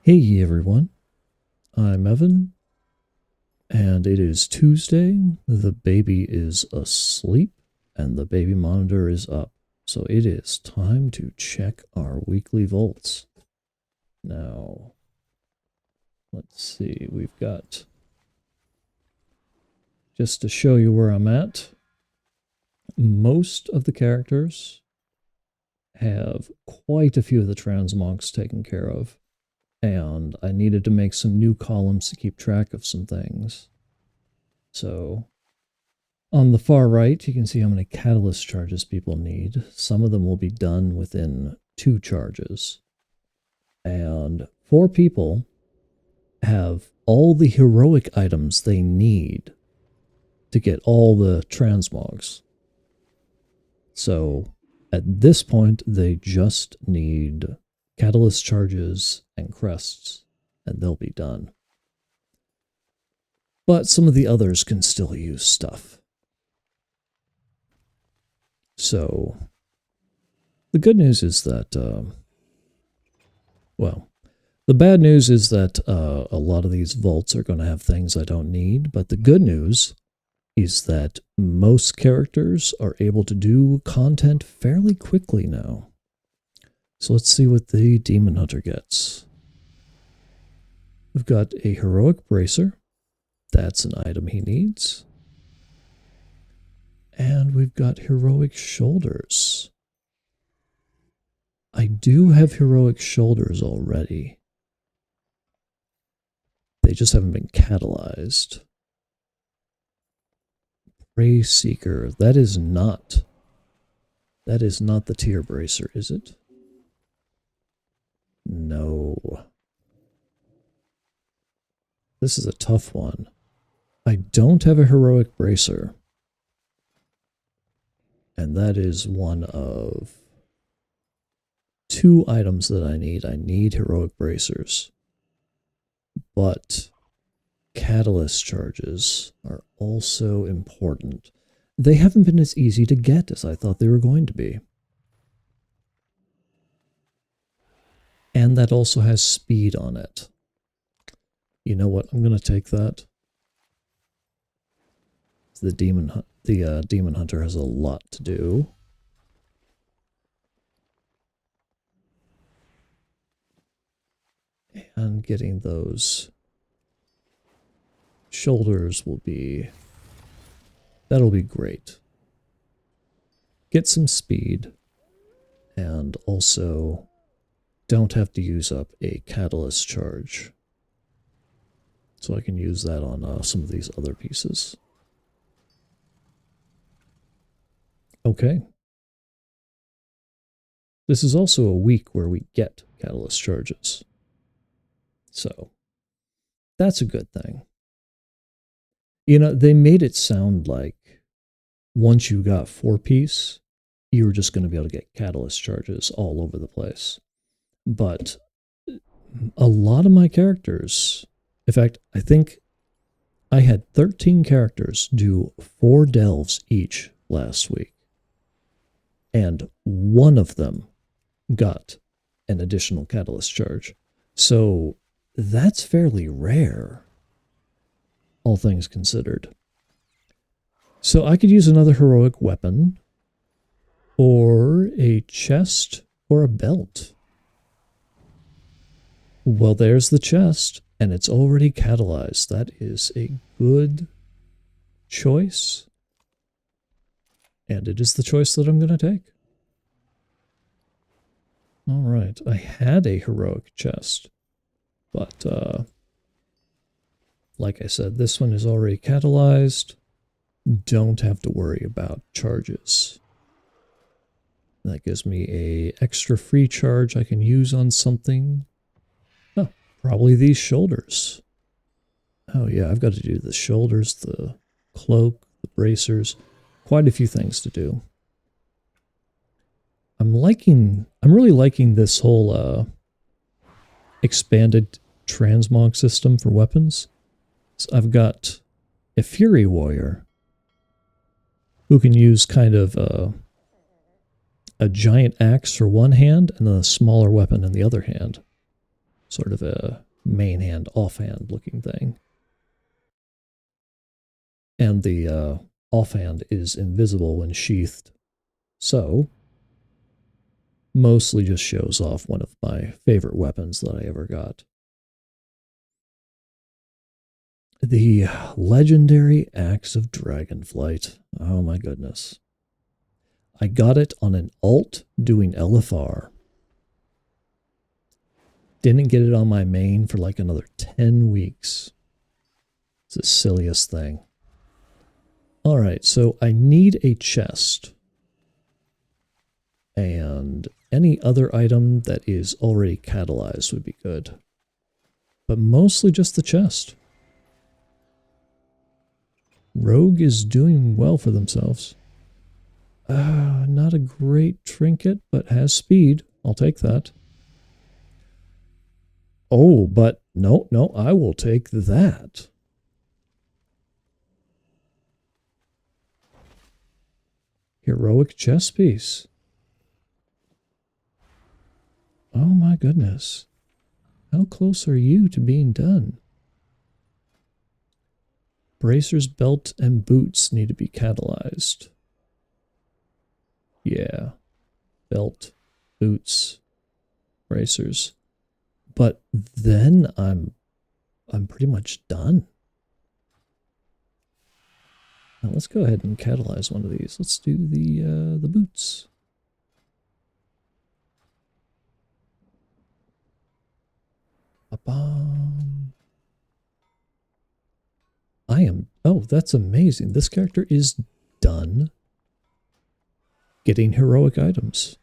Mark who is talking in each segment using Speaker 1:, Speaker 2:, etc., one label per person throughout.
Speaker 1: Hey everyone, I'm Evan, and it is Tuesday. The baby is asleep, and the baby monitor is up. So it is time to check our weekly volts. Now, let's see, we've got, just to show you where I'm at, most of the characters have quite a few of the transmogs taken care of. And I needed to make some new columns to keep track of some things. So on the far right, you can see how many catalyst charges people need. Some of them will be done within 2 charges. And 4 people have all the heroic items they need to get all the transmogs. So at this point, they just need catalyst charges and crests, and they'll be done. But some of the others can still use stuff. So the good news is that, the bad news is that a lot of these vaults are going to have things I don't need, but the good news is that most characters are able to do content fairly quickly now. So let's see what the Demon Hunter gets. We've got a Heroic Bracer. That's an item he needs. And we've got Heroic Shoulders. I do have Heroic Shoulders already. They just haven't been catalyzed. Prey Seeker. That is not the Tear Bracer, is it? No. This is a tough one. I don't have a Heroic Bracer. And that is one of 2 items that I need. I need Heroic Bracers. But catalyst charges are also important. They haven't been as easy to get as I thought they were going to be. And that also has speed on it. You know what? I'm going to take that. The Demon Hunter has a lot to do. And getting those shoulders that'll be great. Get some speed, and also don't have to use up a catalyst charge. So I can use that on some of these other pieces. Okay. This is also a week where we get catalyst charges. So that's a good thing. You know, they made it sound like once you got 4-piece, you were just going to be able to get catalyst charges all over the place. But a lot of my characters, in fact, I think I had 13 characters do 4 delves each last week. And one of them got an additional catalyst charge. So that's fairly rare, all things considered. So I could use another heroic weapon, or a chest, or a belt. Well, there's the chest, and it's already catalyzed. That is a good choice. And it is the choice that I'm going to take. All right, I had a heroic chest, but like I said, this one is already catalyzed. Don't have to worry about charges. That gives me a extra free charge I can use on something. Oh, probably these shoulders. Oh yeah, I've got to do the shoulders, the cloak, the bracers. Quite a few things to do. I'm really liking this whole expanded transmog system for weapons. So I've got a Fury Warrior who can use kind of a giant axe for one hand and then a smaller weapon in the other hand. sort of a main hand, offhand looking thing. And the offhand is invisible when sheathed. So, mostly just shows off one of my favorite weapons that I ever got. The legendary Axe of Dragonflight. Oh my goodness. I got it on an alt doing LFR. Didn't get it on my main for like another 10 weeks. It's the silliest thing. Alright, so I need a chest. And any other item that is already catalyzed would be good. But mostly just the chest. Rogue is doing well for themselves. Not a great trinket, but has speed. I'll take that. Oh, but no, I will take that. Heroic chess piece. Oh my goodness. How close are you to being done? Bracers, belt, and boots need to be catalyzed. Yeah. Belt, boots, bracers. But then I'm pretty much done. Now let's go ahead and catalyze one of these. Let's do the boots. Ba-bum. Oh, that's amazing. This character is done getting heroic items.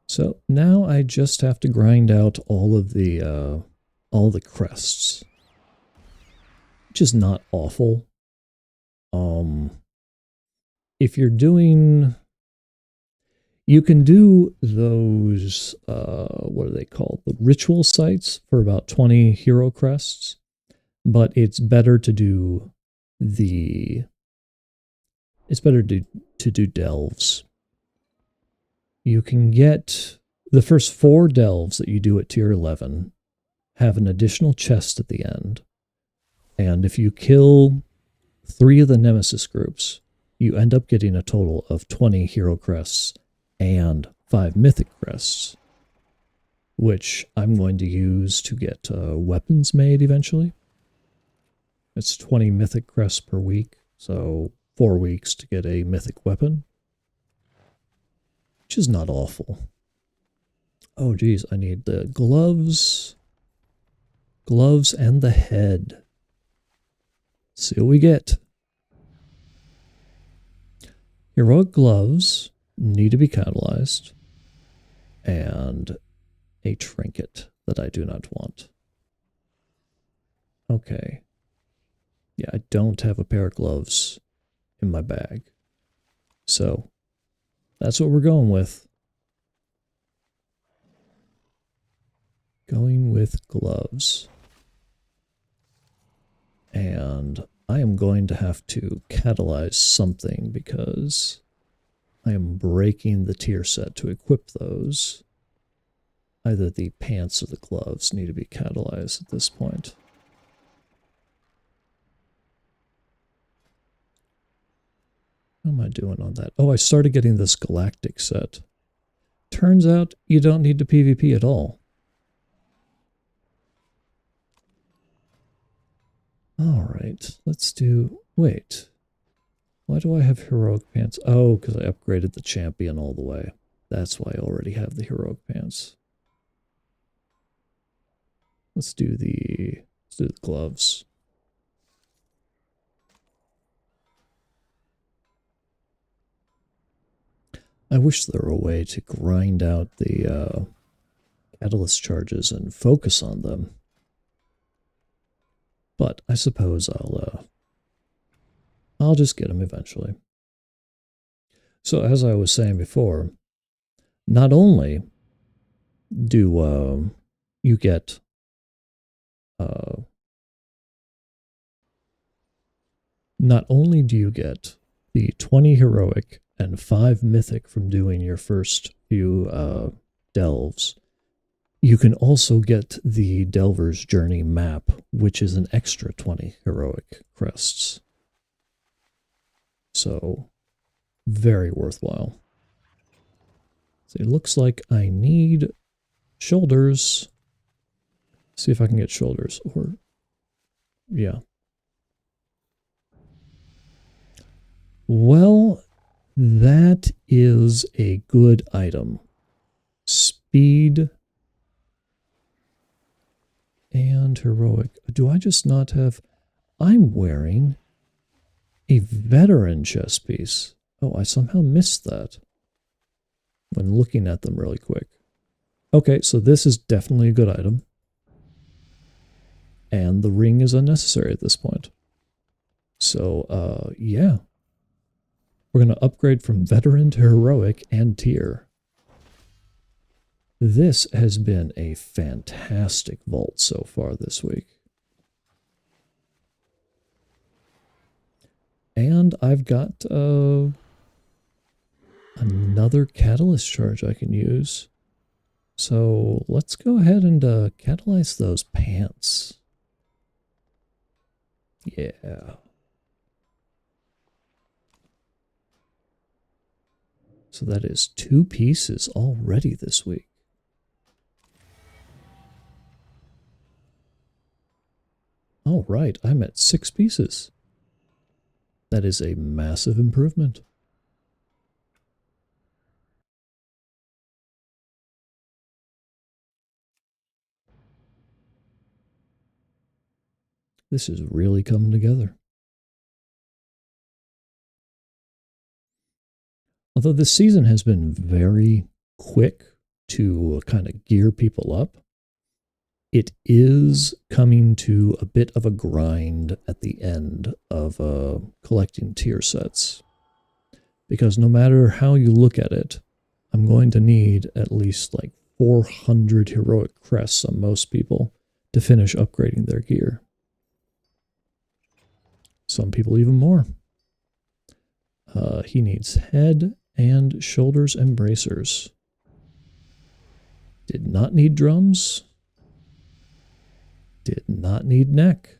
Speaker 1: So now I just have to grind out all the crests, which is not awful. If you're doing, you can do those, what are they called? The ritual sites for about 20 hero crests, but it's better to do to do delves. You can get the first 4 delves that you do at tier 11 have an additional chest at the end. And if you kill 3 of the nemesis groups, you end up getting a total of 20 hero crests and 5 mythic crests, which I'm going to use to get weapons made eventually. It's 20 mythic crests per week, so 4 weeks to get a mythic weapon, which is not awful. Oh geez, I need the gloves and the head. See what we get. Heroic gloves need to be catalyzed, and a trinket that I do not want. Okay. Yeah, I don't have a pair of gloves in my bag. So, that's what we're going with. Going with gloves. And I am going to have to catalyze something because I am breaking the tier set to equip those. Either the pants or the gloves need to be catalyzed at this point. How am I doing on that? Oh, I started getting this galactic set. Turns out you don't need to PvP at all. Alright, let's do... Wait. Why do I have heroic pants? Oh, because I upgraded the champion all the way. That's why I already have the heroic pants. Let's do the gloves. I wish there were a way to grind out the catalyst charges and focus on them. But I suppose I'll just get them eventually. So as I was saying before, not only do you get the 20 heroic and 5 mythic from doing your first few delves. You can also get the Delver's Journey map, which is an extra 20 heroic crests. So, very worthwhile. So it looks like I need shoulders. See if I can get shoulders. Or, yeah. Well, that is a good item. Speed and heroic. Do I just not have... I'm wearing a veteran chest piece. Oh, I somehow missed that when looking at them really quick. Okay, so this is definitely a good item. And the ring is unnecessary at this point. So, yeah. We're going to upgrade from veteran to heroic and tier. This has been a fantastic vault so far this week. And I've got another catalyst charge I can use. So let's go ahead and catalyze those pants. Yeah. So that is 2 pieces already this week. All right, I'm at 6 pieces. That is a massive improvement. This is really coming together. Although this season has been very quick to kind of gear people up, it is coming to a bit of a grind at the end of collecting tier sets. Because no matter how you look at it, I'm going to need at least like 400 heroic crests on most people to finish upgrading their gear. Some people even more. He needs head and shoulders and bracers. Did not need drums. Did not need neck.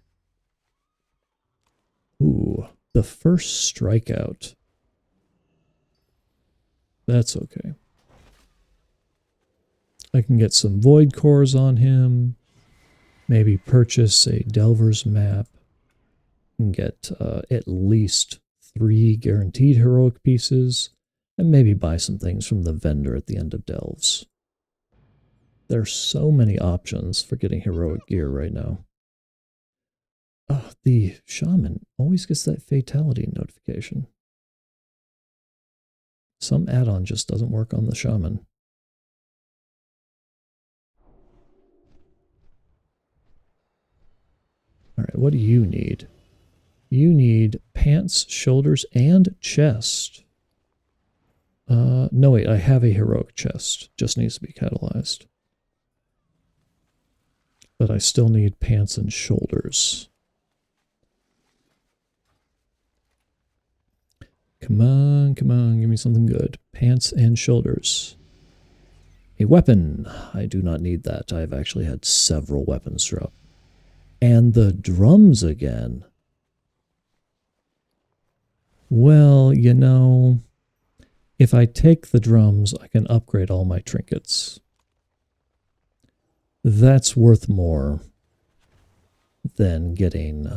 Speaker 1: Ooh, the first strikeout. That's okay. I can get some void cores on him. Maybe purchase a Delver's map. And get at least 3 guaranteed heroic pieces. And maybe buy some things from the vendor at the end of Delves. There are so many options for getting heroic gear right now. Oh, the shaman always gets that fatality notification. Some add-on just doesn't work on the shaman. All right, what do you need? You need pants, shoulders, and chest. No, wait, I have a heroic chest. Just needs to be catalyzed. But I still need pants and shoulders. Come on, come on, give me something good. Pants and shoulders. A weapon. I do not need that. I've actually had several weapons drop. And the drums again. Well, you know, if I take the drums, I can upgrade all my trinkets. That's worth more than getting...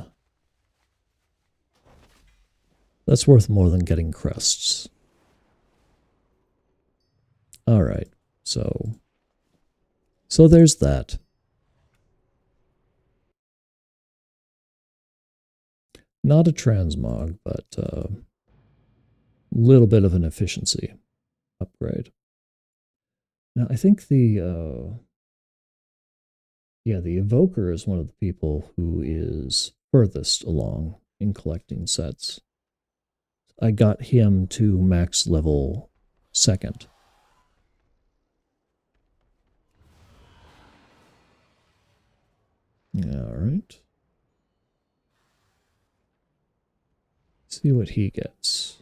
Speaker 1: That's worth more than getting crests. All right, so there's that. Not a transmog, but a little bit of an efficiency upgrade. Now, I think the Evoker is one of the people who is furthest along in collecting sets. I got him to max level 2nd. All right. See what he gets.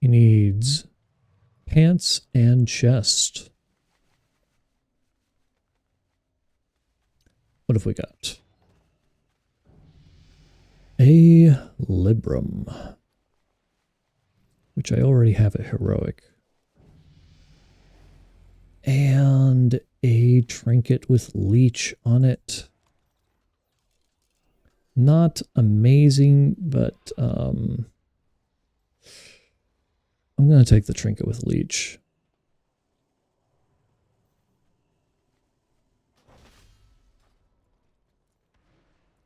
Speaker 1: He needs pants and chest. What have we got? A Librum, which I already have a heroic. And a trinket with leech on it. Not amazing, but I'm going to take the trinket with leech.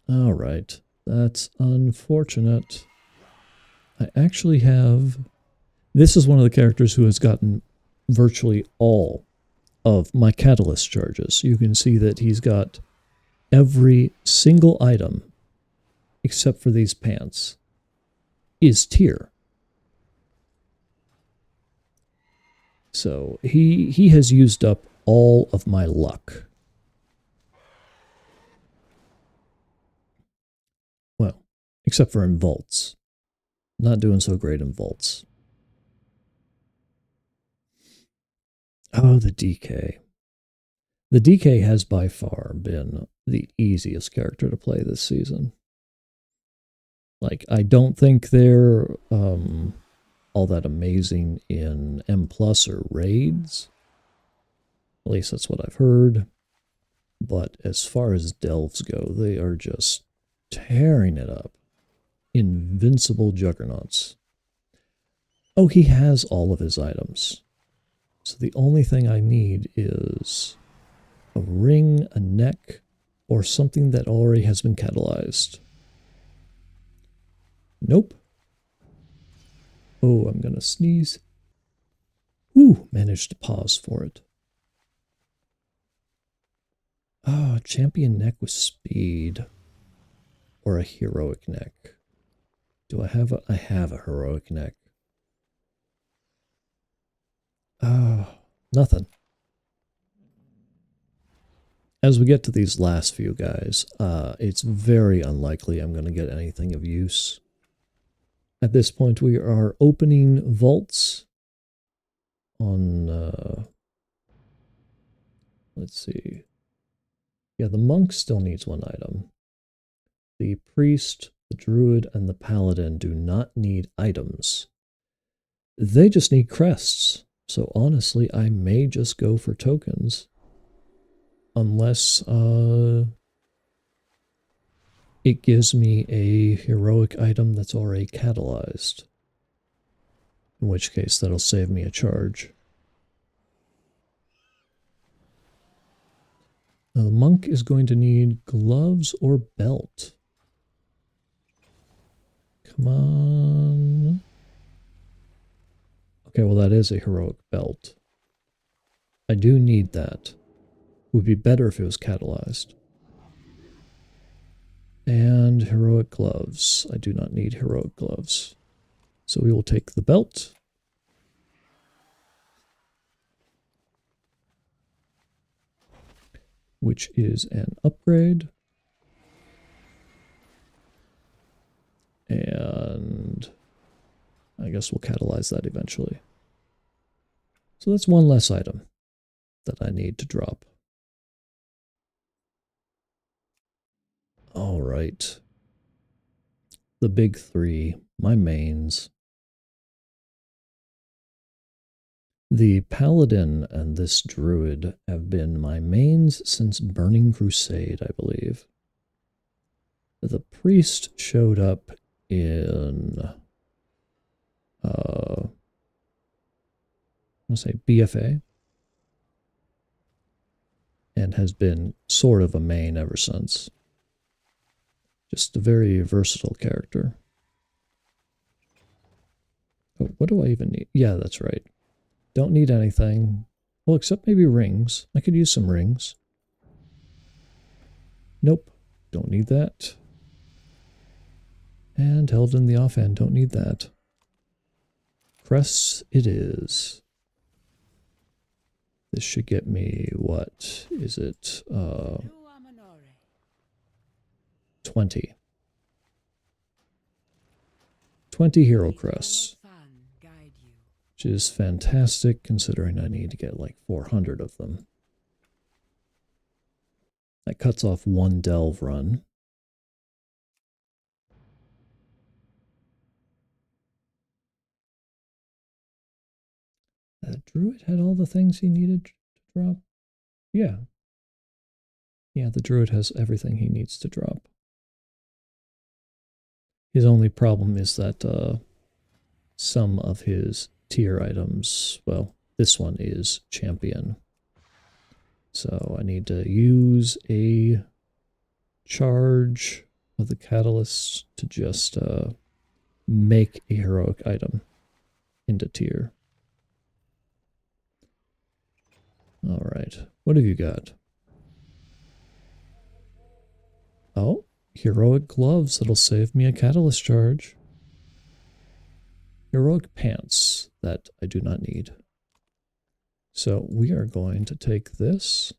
Speaker 1: All right. That's unfortunate. I actually have... This is one of the characters who has gotten virtually all of my catalyst charges. You can see that he's got every single item, except for these pants, is tier. So he has used up all of my luck. Well, except for in vaults. Not doing so great in vaults. Oh, the DK. The DK has by far been the easiest character to play this season. Like, I don't think they're all that amazing in M+ or raids. At least that's what I've heard. But as far as delves go, they are just tearing it up. Invincible juggernauts. Oh, he has all of his items. So the only thing I need is a ring, a neck, or something that already has been catalyzed. Nope. Oh, I'm gonna sneeze. Ooh, managed to pause for it. Ah, champion neck with speed. Or a heroic neck. Do I have a... I have a heroic neck. Ah, nothing. As we get to these last few guys, it's very unlikely I'm going to get anything of use. At this point, we are opening vaults on... let's see. Yeah, the monk still needs one item. The priest, the druid, and the paladin do not need items. They just need crests. So honestly, I may just go for tokens. Unless it gives me a heroic item that's already catalyzed. In which case, that'll save me a charge. Now, the monk is going to need gloves or belt. Come on. Okay, well, that is a heroic belt. I do need that. Would be better if it was catalyzed. And heroic gloves. I do not need heroic gloves. So we will take the belt. Which is an upgrade. And I guess we'll catalyze that eventually. So that's one less item that I need to drop. All right. The big three, my mains. The paladin and this druid have been my mains since Burning Crusade, I believe. The priest showed up in I'm gonna say BFA, and has been sort of a main ever since. Just a very versatile character. Oh, what do I even need? Yeah, that's right. Don't need anything. Well, except maybe rings. I could use some rings. Nope. Don't need that. And held in the offhand. Don't need that. Crests it is. This should get me, what is it? 20. 20 hero crests. which is fantastic considering I need to get like 400 of them. That cuts off one delve run. The druid had all the things he needed to drop. Yeah. Yeah, the druid has everything he needs to drop. His only problem is that some of his tier items, well, this one is champion. So I need to use a charge of the catalyst to just make a heroic item into tier. All right, what have you got? Oh, heroic gloves that'll save me a catalyst charge. Heroic pants that I do not need. So we are going to take this.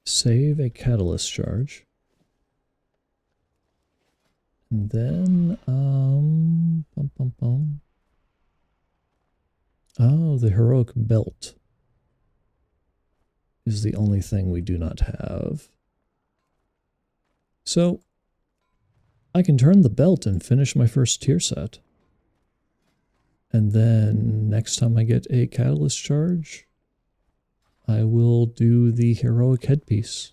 Speaker 1: Save a catalyst charge. And then, oh, the heroic belt is the only thing we do not have. So, I can turn the belt and finish my first tier set. And then, next time I get a catalyst charge, I will do the heroic headpiece.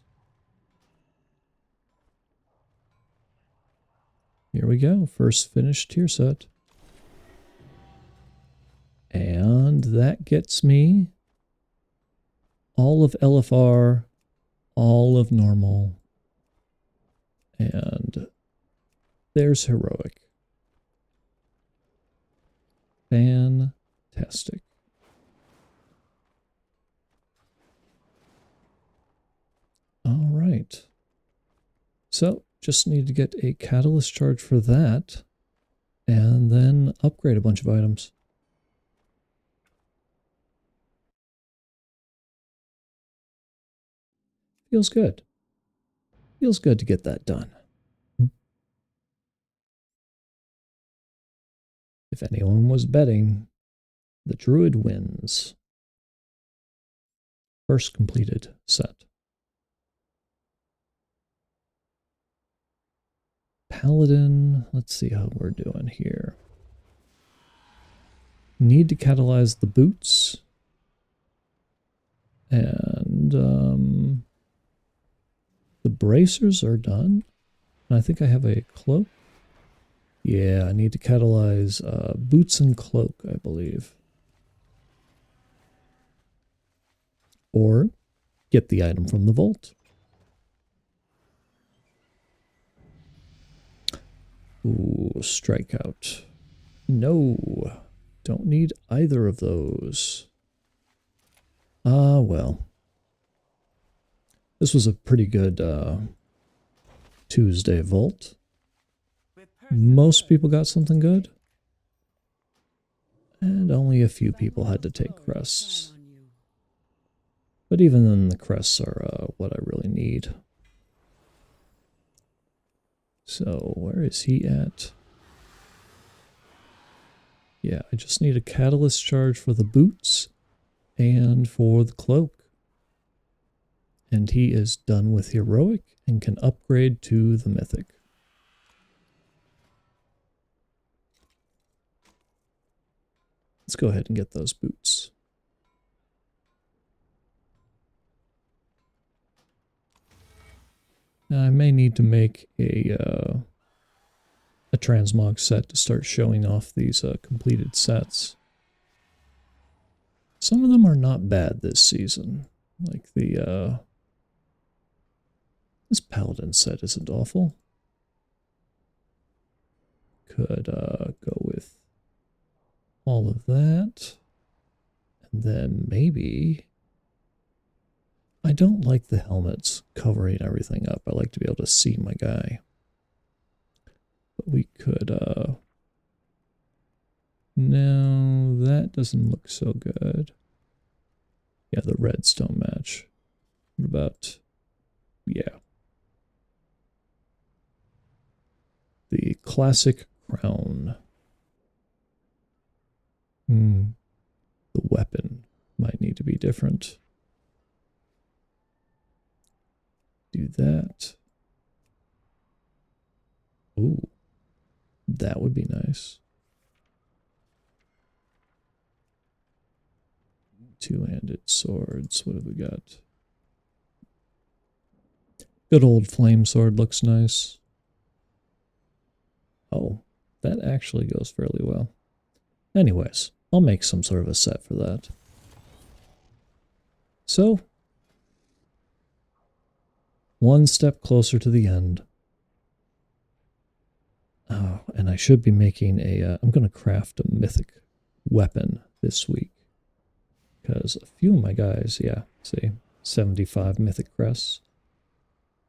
Speaker 1: Here we go, first finished tier set. And that gets me all of LFR, all of normal, and there's heroic. Fantastic. All right. So, just need to get a catalyst charge for that, and then upgrade a bunch of items. Feels good. Feels good to get that done. If anyone was betting, the druid wins. First completed set. Paladin, let's see how we're doing here. Need to catalyze the boots. And the bracers are done. And I think I have a cloak. Yeah, I need to catalyze boots and cloak, I believe. Or get the item from the vault. Ooh, strikeout. No, don't need either of those. Ah, well. This was a pretty good Tuesday vault. Most people got something good. And only a few people had to take crests. But even then, the crests are what I really need. So, where is he at? Yeah, I just need a catalyst charge for the boots and for the cloak. And he is done with heroic and can upgrade to the mythic. Let's go ahead and get those boots. Now, I may need to make a transmog set to start showing off these completed sets. Some of them are not bad this season. Like the this paladin set isn't awful. Could go with all of that. And then maybe I don't like the helmets covering everything up. I like to be able to see my guy. But we could no, that doesn't look so good. Yeah, the redstone match. What about, yeah. The classic crown. The weapon might need to be different. Do that. Ooh, that would be nice. Two-handed swords. What have we got? Good old flame sword looks nice. Oh, that actually goes fairly well. Anyways, I'll make some sort of a set for that. So, one step closer to the end. Oh, and I should be making a... I'm going to craft a mythic weapon this week. Because a few of my guys, yeah, see, 75 mythic crests.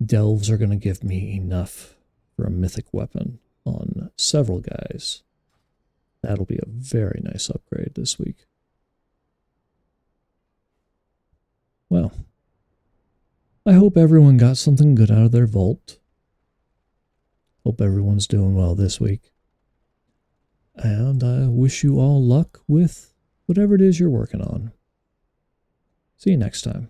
Speaker 1: Delves are going to give me enough for a mythic weapon on several guys. That'll be a very nice upgrade this week. Well, I hope everyone got something good out of their vault. Hope everyone's doing well this week. And I wish you all luck with whatever it is you're working on. See you next time.